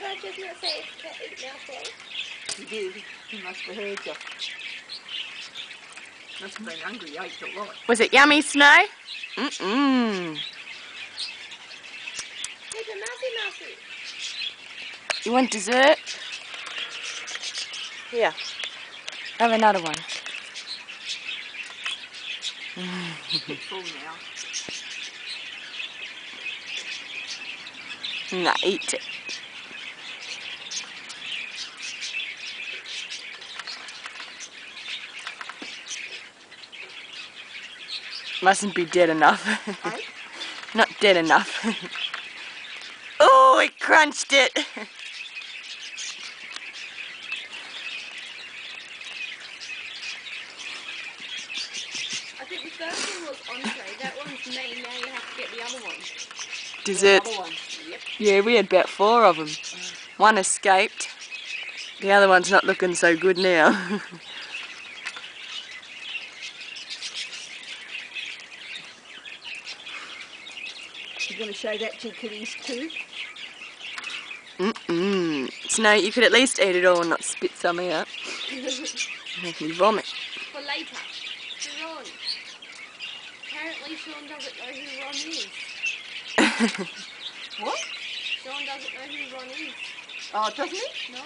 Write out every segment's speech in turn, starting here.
dad just not say it's to eat mouthful? He did. He must have heard you. Must have been hungry. He ate a lot. Was it yummy, Snow? Mm-mm. Here's a mousy. You want dessert? Here. Have another one. It's full now. No, eat it. Mustn't be dead enough. Eh? Not dead enough. Oh, it crunched it. I think the first one was entree. That one's main. Now you have to get the other one. Dessert. Another one. Yep. Yeah, we had about 4 of them. One escaped. The other one's not looking so good now. You're going to show that to your kiddies too? Snow, you could at least eat it all and not spit some out. Make me vomit. For later. For Ron. Apparently Sean doesn't know who Ron is. What? Sean doesn't know who Ron is. Oh, doesn't he? No.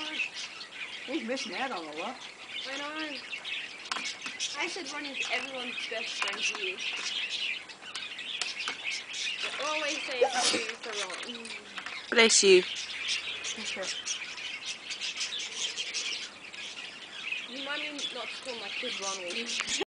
He's missing out on a lot. I know. I said Ron is everyone's best friend here. They always say it's you for Ron. Bless you. Okay. You might mean not to call my kid Ronald.